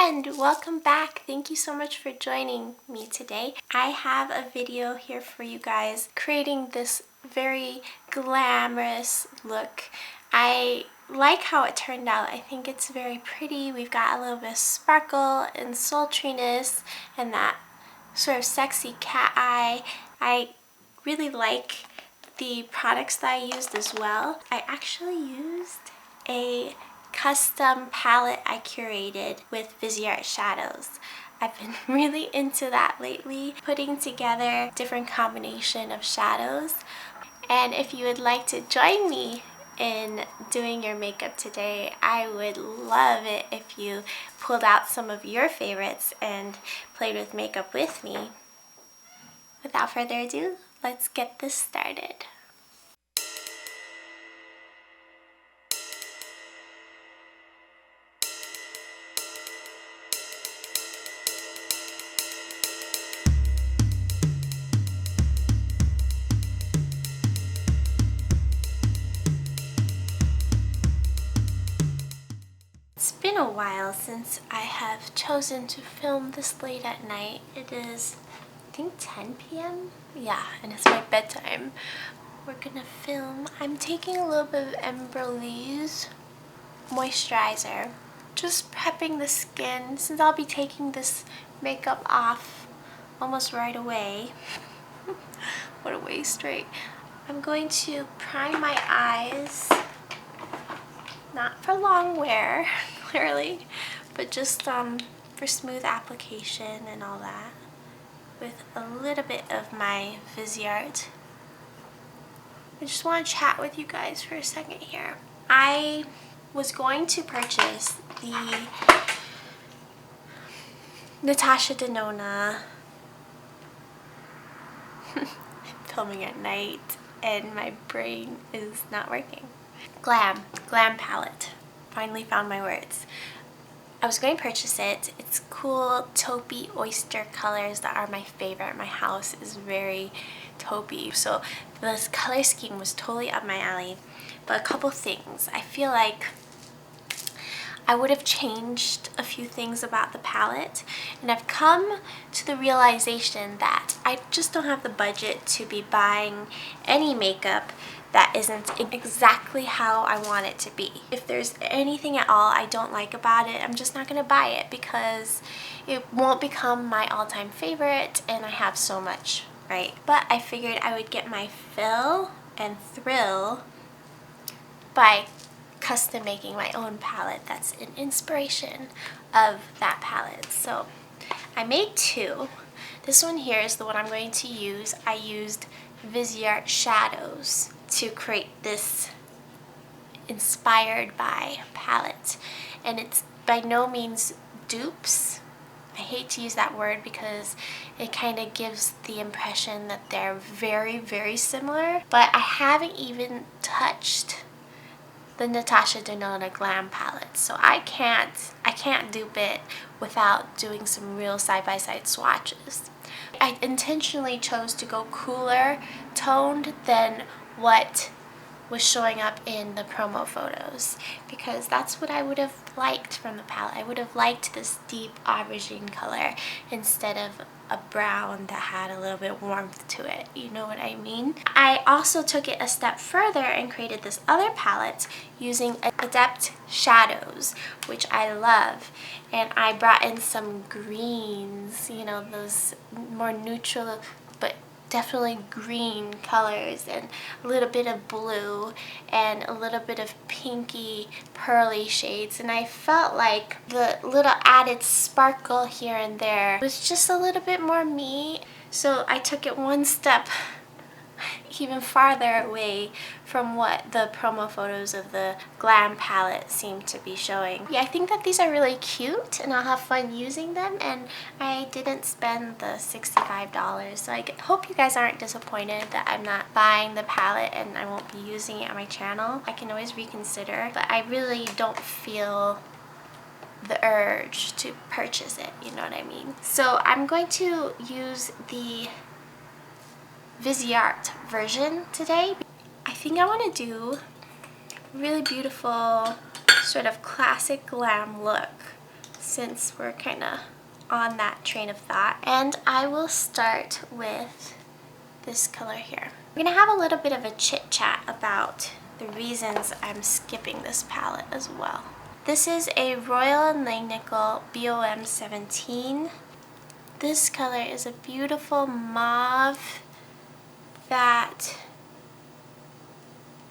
friend, welcome back. Thank you so much for joining me today. I have a video here for you guys creating this very glamorous look. I like how it turned out. I think it's very pretty. We've got a little bit of sparkle and sultriness and that sort of sexy cat eye. I really like the products that I used as well. I actually used a custom palette I curated with Viseart shadows. I've been really into that lately, putting together different combination of shadows. And if you would like to join me in doing your makeup today, I would love it if you pulled out some of your favorites and played with makeup with me. Without further ado, let's get this started. It's been a while since I have chosen to film this late at night. It is, I think, 10 p.m? Yeah, and it's my bedtime. We're gonna film. I'm taking a little bit of Embryolisse moisturizer. Just prepping the skin since I'll be taking this makeup off almost right away. What a waste, right? I'm going to prime my eyes. Not for long wear, clearly, but just for smooth application and all that, with a little bit of my Viseart. I just want to chat with you guys for a second here. I was going to purchase the Natasha Denona. I'm filming at night and my brain is not working. Glam palette. Finally found my words. I was going to purchase it. It's cool taupey oyster colors that are my favorite. My house is very taupey, so this color scheme was totally up my alley. But a couple things. I feel like I would have changed a few things about the palette, and I've come to the realization that I just don't have the budget to be buying any makeup that isn't exactly how I want it to be. If there's anything at all I don't like about it, I'm just not gonna buy it because it won't become my all-time favorite and I have so much, right? But I figured I would get my fill and thrill by custom making my own palette that's an inspiration of that palette. So I made two. This one here is the one I'm going to use. I used Viseart shadows to create this inspired by palette, and it's by no means dupes. I hate to use that word because it kind of gives the impression that they're very, very similar, but I haven't even touched the Natasha Denona Glam palette, so I can't dupe it without doing some real side-by-side swatches. I intentionally chose to go cooler toned than what was showing up in the promo photos because that's what I would have liked from the palette. I would have liked this deep aubergine color instead of a brown that had a little bit warmth to it. You know what I mean? I also took it a step further and created this other palette using Adept shadows, which I love, and I brought in some greens, you know, those more neutral but definitely green colors, and a little bit of blue and a little bit of pinky pearly shades, and I felt like the little added sparkle here and there was just a little bit more me. So I took it one step even farther away from what the promo photos of the Glam palette seem to be showing. Yeah, I think that these are really cute and I'll have fun using them, and I didn't spend the $65, so I hope you guys aren't disappointed that I'm not buying the palette and I won't be using it on my channel. I can always reconsider, but I really don't feel the urge to purchase it, you know what I mean? So I'm going to use the Viseart version today. I think I want to do a really beautiful sort of classic glam look. since we're kind of on that train of thought. And I will start with this color here. We're gonna have a little bit of a chit chat about the reasons I'm skipping this palette as well. This is a Royal and Langnickel BOM 17. This color is a beautiful mauve that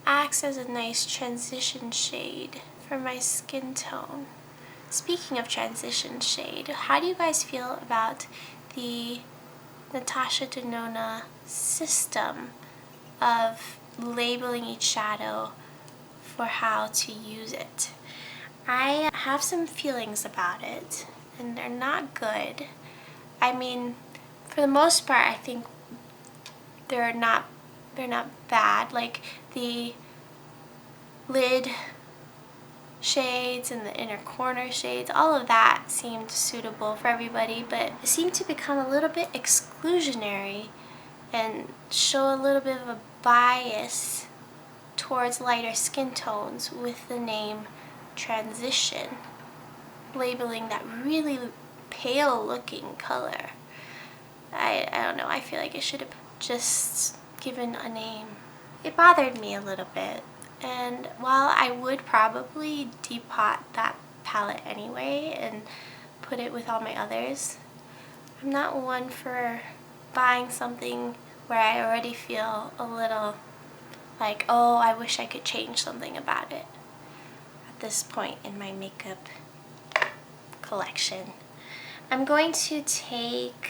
acts as a nice transition shade for my skin tone. Speaking of transition shade, how do you guys feel about the Natasha Denona system of labeling each shadow for how to use it? I have some feelings about it, and they're not good. I mean, for the most part, I think they're not bad. Like the lid shades and the inner corner shades, all of that seemed suitable for everybody, but it seemed to become a little bit exclusionary and show a little bit of a bias towards lighter skin tones with the name Transition, labeling that really pale looking color. I don't know, I feel like it should have just given a name. It bothered me a little bit. And while I would probably depot that palette anyway and put it with all my others, I'm not one for buying something where I already feel a little like, oh, I wish I could change something about it at this point in my makeup collection. I'm going to take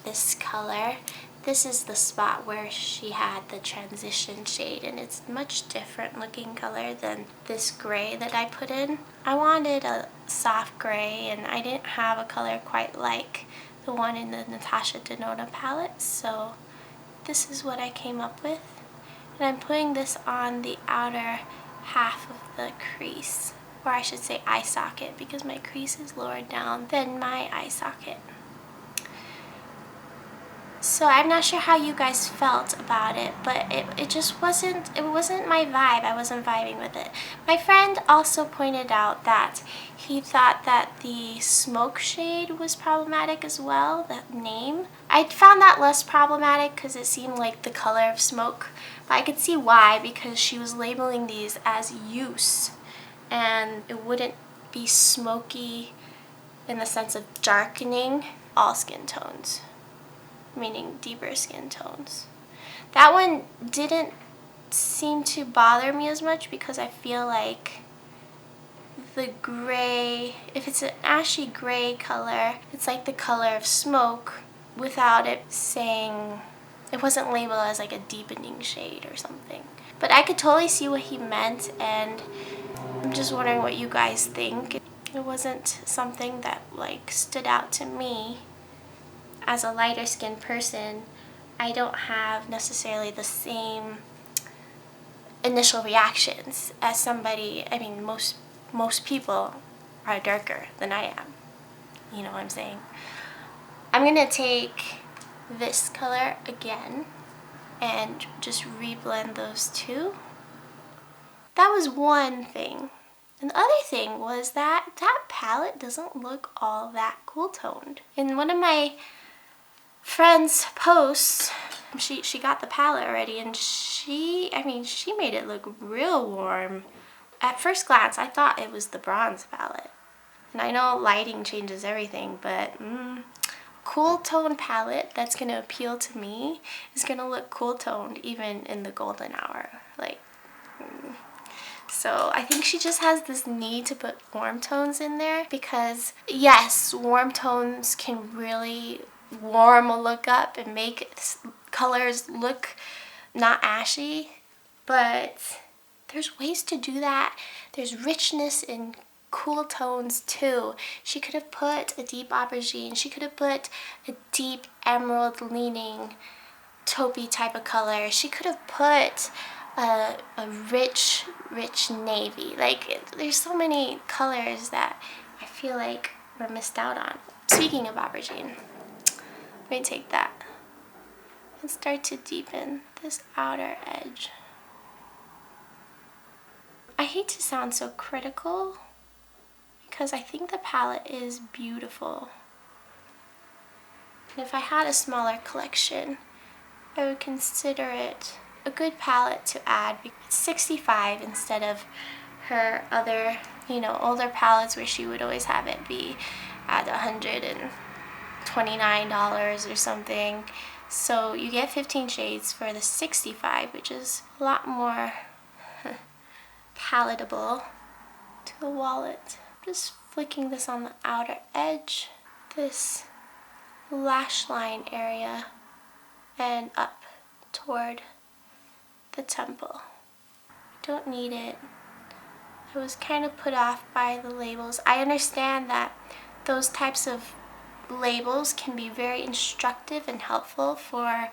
this color. This is the spot where she had the transition shade, and it's much different looking color than this gray that I put in. I wanted a soft gray, and I didn't have a color quite like the one in the Natasha Denona palette, so this is what I came up with. And I'm putting this on the outer half of the crease, or I should say eye socket, because my crease is lower down than my eye socket. So I'm not sure how you guys felt about it, but it just wasn't my vibe. I wasn't vibing with it. My friend also pointed out that he thought that the smoke shade was problematic as well, that name. I found that less problematic because it seemed like the color of smoke, but I could see why, because she was labeling these as use, and it wouldn't be smoky in the sense of darkening all skin tones, meaning deeper skin tones. That one didn't seem to bother me as much because I feel like the gray, if it's an ashy gray color, it's like the color of smoke without it saying, it wasn't labeled as like a deepening shade or something. But I could totally see what he meant, and I'm just wondering what you guys think. It wasn't something that like stood out to me. As a lighter skinned person, I don't have necessarily the same initial reactions as somebody. I mean, most people are darker than I am. You know what I'm saying? I'm gonna take this color again and just reblend those two. That was one thing. And the other thing was that that palette doesn't look all that cool toned. In one of my friend's posts, she got the palette already, and she made it look real warm. At first glance, I thought it was the bronze palette. And I know lighting changes everything, but cool tone palette that's gonna appeal to me is gonna look cool toned even in the golden hour. So I think she just has this need to put warm tones in there, because yes, warm tones can really warm a look up and make colors look not ashy, but there's ways to do that. There's richness in cool tones too. She could have put a deep aubergine, she could have put a deep emerald leaning taupey type of color, she could have put a rich navy. Like, there's so many colors that I feel like were missed out on. Speaking of aubergine, let me take that and start to deepen this outer edge. I hate to sound so critical, because I think the palette is beautiful. And if I had a smaller collection, I would consider it a good palette to add. It's $65 instead of her other, you know, older palettes where she would always have it be at $129 or something. So you get 15 shades for the $65, which is a lot more palatable to the wallet. Just flicking this on the outer edge, this lash line area, and up toward the temple. Don't need it. I was kind of put off by the labels. I understand that those types of labels can be very instructive and helpful for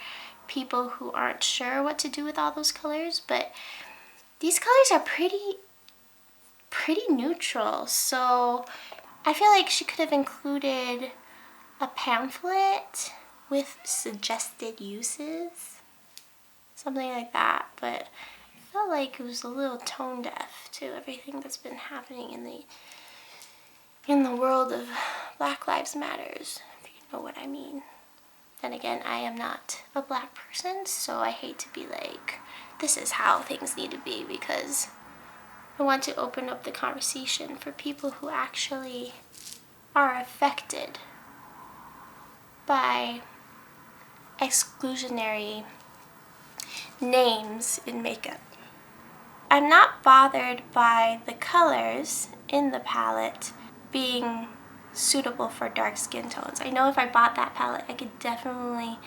people who aren't sure what to do with all those colors, but these colors are pretty neutral, so I feel like she could have included a pamphlet with suggested uses, something like that, but I felt like it was a little tone deaf to everything that's been happening in the world of Black Lives Matters, if you know what I mean. Then again, I am not a black person, so I hate to be like, this is how things need to be, because I want to open up the conversation for people who actually are affected by exclusionary names in makeup. I'm not bothered by the colors in the palette being suitable for dark skin tones. I know if I bought that palette, I could definitely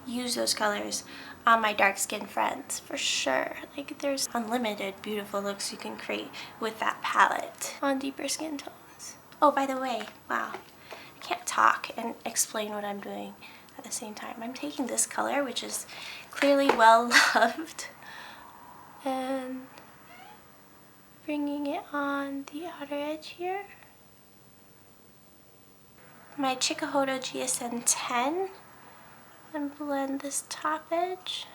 use those colors on my dark skin friends for sure. Like, there's unlimited beautiful looks you can create with that palette on deeper skin tones. Oh, by the way, wow, I can't talk and explain what I'm doing at the same time. I'm taking this color, which is clearly well loved, and bringing it on the outer edge here. My Chikuhodo GSN 10, and blend this top edge.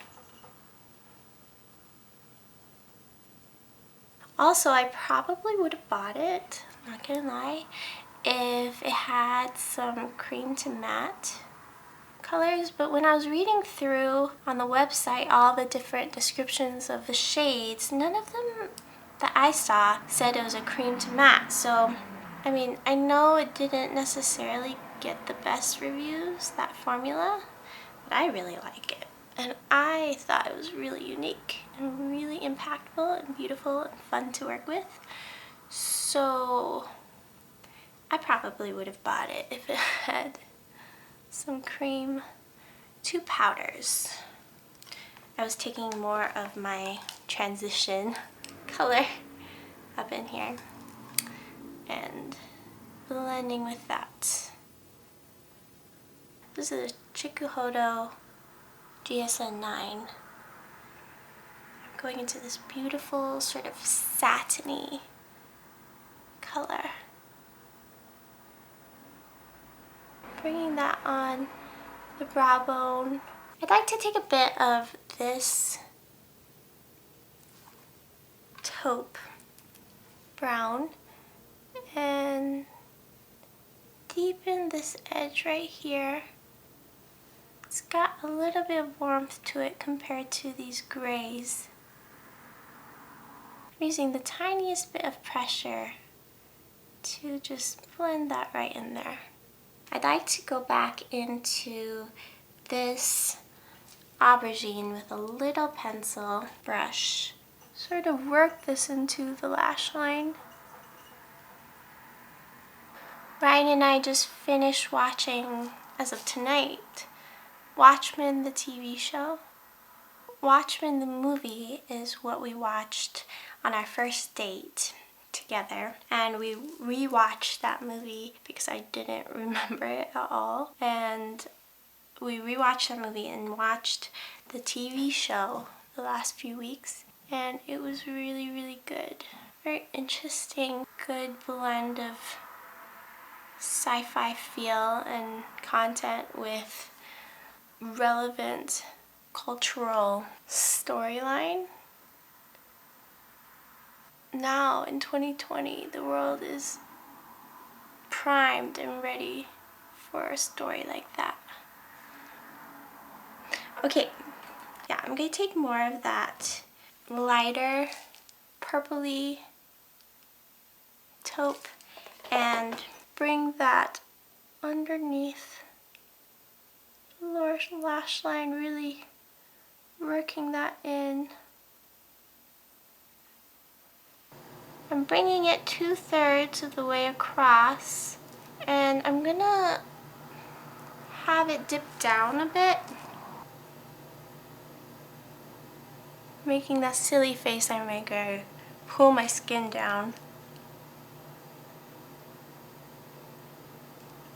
Also, I probably would have bought it, not gonna lie, if it had some cream to matte colors, but when I was reading through on the website all the different descriptions of the shades, none of them that I saw said it was a cream to matte. So, I mean, I know it didn't necessarily get the best reviews, that formula, but I really like it. And I thought it was really unique and really impactful and beautiful and fun to work with. So I probably would have bought it if it had some cream to powders. I was taking more of my transition color up in here and blending with that. This is a Chikuhodo GSN 9. I'm going into this beautiful sort of satiny color. Bringing that on the brow bone. I'd like to take a bit of this taupe brown and deepen this edge right here. It's got a little bit of warmth to it compared to these grays. I'm using the tiniest bit of pressure to just blend that right in there. I'd like to go back into this aubergine with a little pencil brush. Sort of work this into the lash line. Ryan and I just finished watching, as of tonight, Watchmen, the TV show. Watchmen, the movie, is what we watched on our first date together, and we rewatched that movie because I didn't remember it at all, and we rewatched that movie and watched the TV show the last few weeks, and it was really, really good. Very interesting, good blend of sci-fi feel and content with relevant cultural storyline. Now in 2020, the world is primed and ready for a story like that. Okay, yeah, I'm going to take more of that lighter purpley taupe and bring that underneath the lower lash line, really working that in. I'm bringing it 2/3 of the way across, and I'm gonna have it dip down a bit, making that silly face I make, I pull my skin down.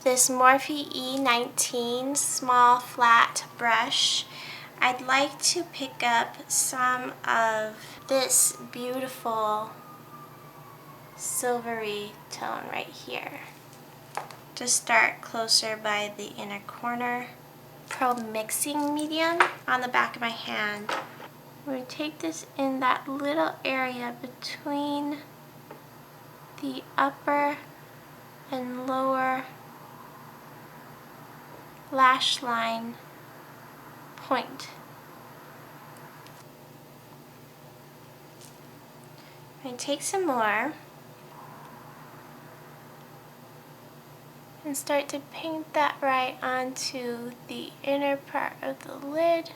This Morphe E19 small flat brush, I'd like to pick up some of this beautiful silvery tone right here. Just start closer by the inner corner. Pro mixing medium on the back of my hand. I'm going to take this in that little area between the upper and lower lash line point. I'm going to take some more and start to paint that right onto the inner part of the lid.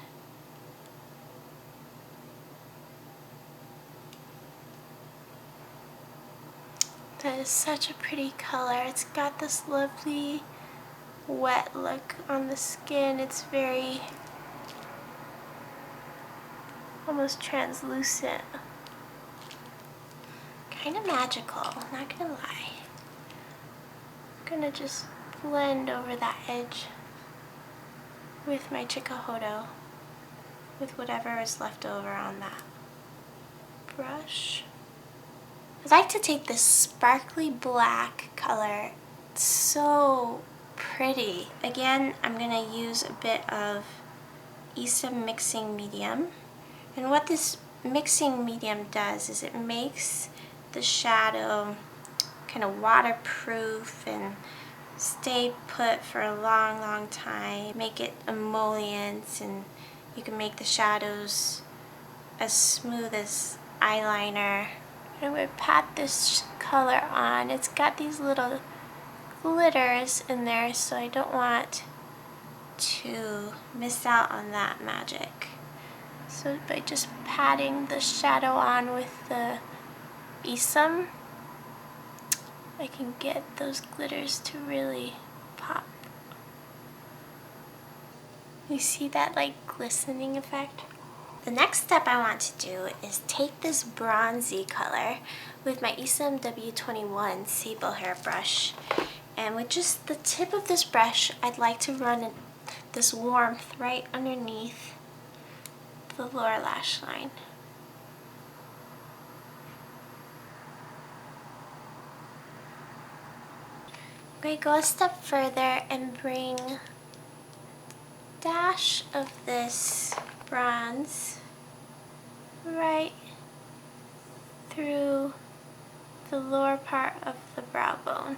That is such a pretty color. It's got this lovely wet look on the skin. It's very almost translucent. Kind of magical, not gonna lie. I'm gonna just blend over that edge with my Chikuhodo, with whatever is left over on that brush. I'd like to take this sparkly black color. It's so pretty. Again, I'm gonna use a bit of Isom mixing medium. And what this mixing medium does is it makes the shadow kind of waterproof and stay put for a long, long time. Make it emollient, and you can make the shadows as smooth as eyeliner. I'm going to pat this color on. It's got these little glitters in there, so I don't want to miss out on that magic. So by just patting the shadow on with the Isom, I can get those glitters to really pop. You see that like glistening effect? The next step I want to do is take this bronzy color with my Isom W21 sable hair brush, and with just the tip of this brush, I'd like to run this warmth right underneath the lower lash line. I'm going to go a step further and bring a dash of this bronze right through the lower part of the brow bone.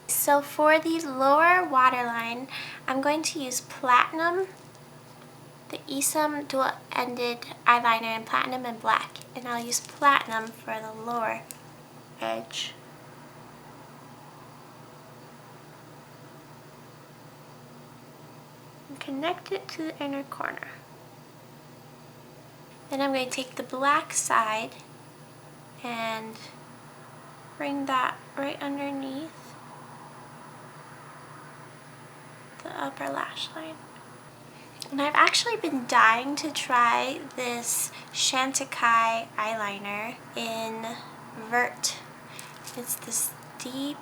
So for the lower waterline, I'm going to use Platinum, the Isom dual-ended eyeliner in Platinum and Black, and I'll use Platinum for the lower edge. And connect it to the inner corner. Then I'm going to take the black side and bring that right underneath the upper lash line. And I've actually been dying to try this Chantecaille eyeliner in Vert. It's this deep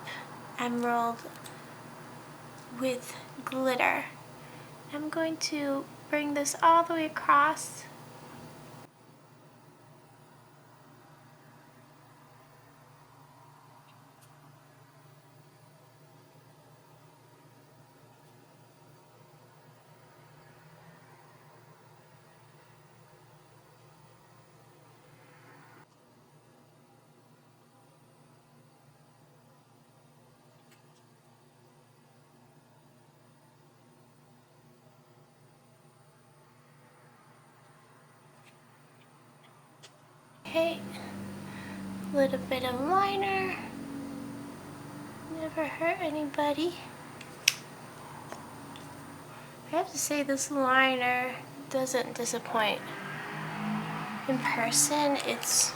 emerald with glitter. I'm going to bring this all the way across. Okay, a little bit of liner. Never hurt anybody. I have to say this liner doesn't disappoint. In person, it's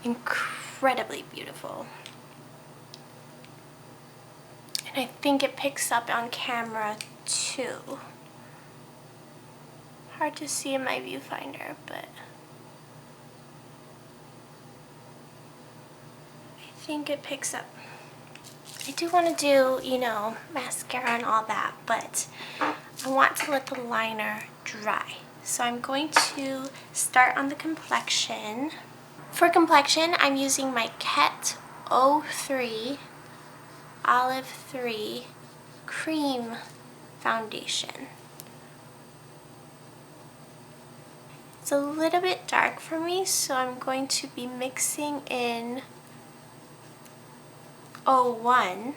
incredibly beautiful. And I think it picks up on camera too. Hard to see in my viewfinder, but I think it picks up. I do want to do, you know, mascara and all that, but I want to let the liner dry. So I'm going to start on the complexion. For complexion, I'm using my Ket 03 Olive 3 Cream Foundation. It's a little bit dark for me, so I'm going to be mixing in 01.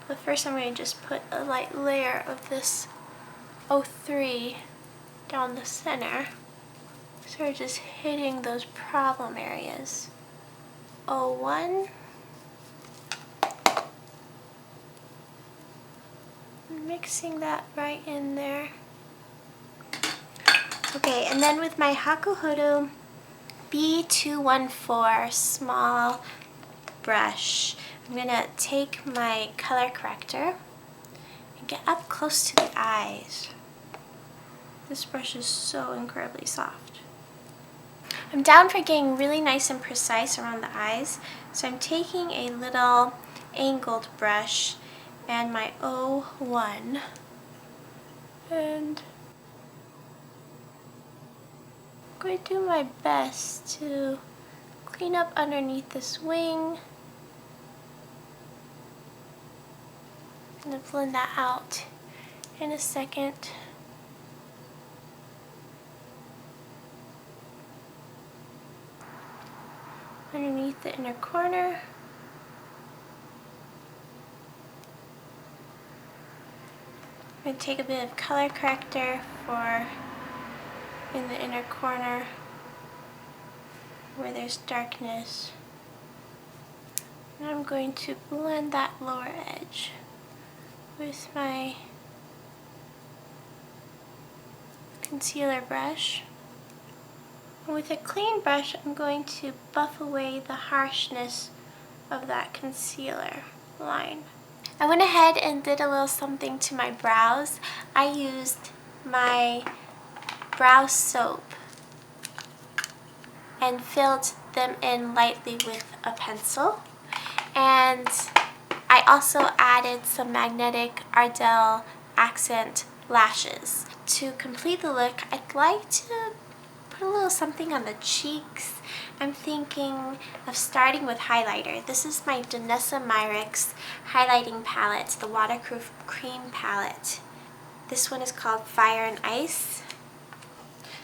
But first I'm going to just put a light layer of this 03 down the center. So we're just hitting those problem areas. 01. Mixing that right in there. Okay, and then with my Hakuhodo B214 small brush, I'm gonna take my color corrector and get up close to the eyes. This brush is so incredibly soft. I'm down for getting really nice and precise around the eyes, so I'm taking a little angled brush and my 01 and I'm going to do my best to clean up underneath this wing. I'm going to blend that out in a second. Underneath the inner corner. I'm going to take a bit of color corrector for in the inner corner where there's darkness. And I'm going to blend that lower edge with my concealer brush. And with a clean brush, I'm going to buff away the harshness of that concealer line. I went ahead and did a little something to my brows. I used my brow soap and filled them in lightly with a pencil. And I also added some magnetic Ardell accent lashes. To complete the look, I'd like to put a little something on the cheeks. I'm thinking of starting with highlighter. This is my Danessa Myricks highlighting palette, the waterproof cream palette. This one is called Fire and Ice.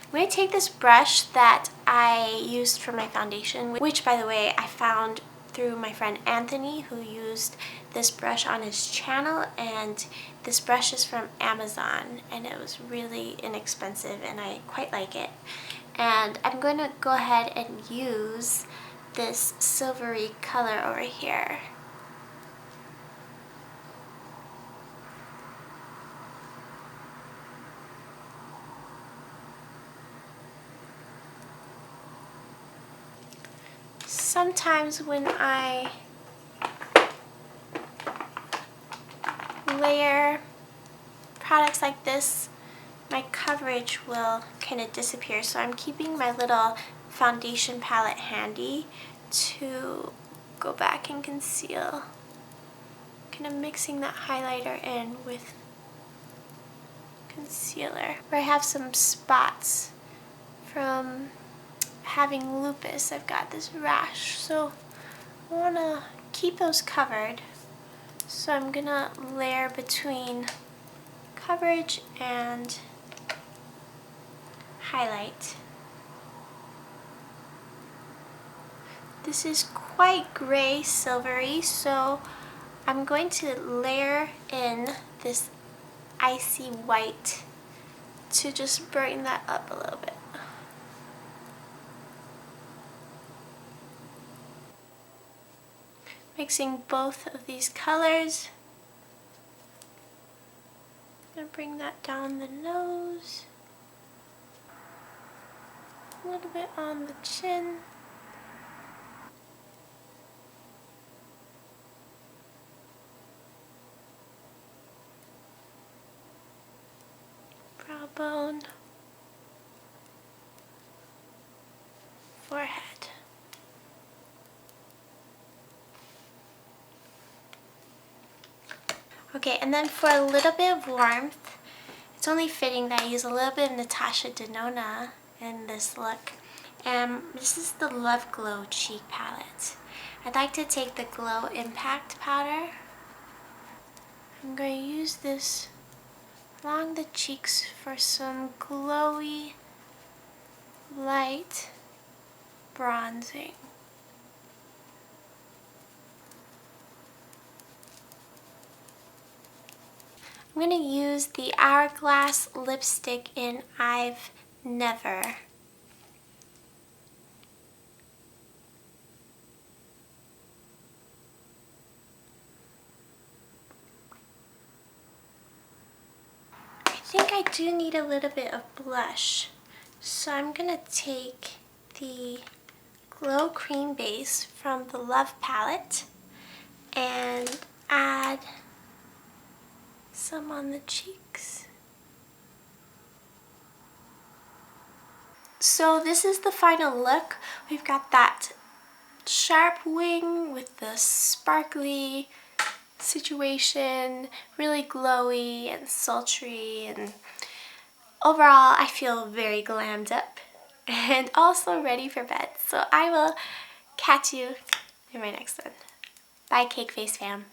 I'm going to take this brush that I used for my foundation, which by the way I found through my friend Anthony, who used this brush on his channel, and this brush is from Amazon and it was really inexpensive and I quite like it. And I'm going to go ahead and use this silvery color over here. Sometimes when I layer products like this, my coverage will kind of disappear, so I'm keeping my little foundation palette handy to go back and conceal. Kind of mixing that highlighter in with concealer. Where I have some spots from having lupus, I've got this rash, so I want to keep those covered. So I'm gonna layer between coverage and highlight. This is quite gray silvery, so I'm going to layer in this icy white to just brighten that up a little bit. Mixing both of these colors. I'm gonna bring that down the nose. A little bit on the chin. Brow bone. Forehead. Okay, and then for a little bit of warmth, it's only fitting that I use a little bit of Natasha Denona in this look. And this is the Love Glow Cheek Palette. I'd like to take the Glow Impact Powder. I'm going to use this along the cheeks for some glowy, light bronzing. I'm going to use the Hourglass lipstick in I've Never. I think I do need a little bit of blush, so I'm going to take the Glow Cream Base from the Love palette and add some on the cheeks. So this is the final look. We've got that sharp wing with the sparkly situation, really glowy and sultry, and overall I feel very glammed up and also ready for bed. So I will catch you in my next one. Bye, Cake Face fam.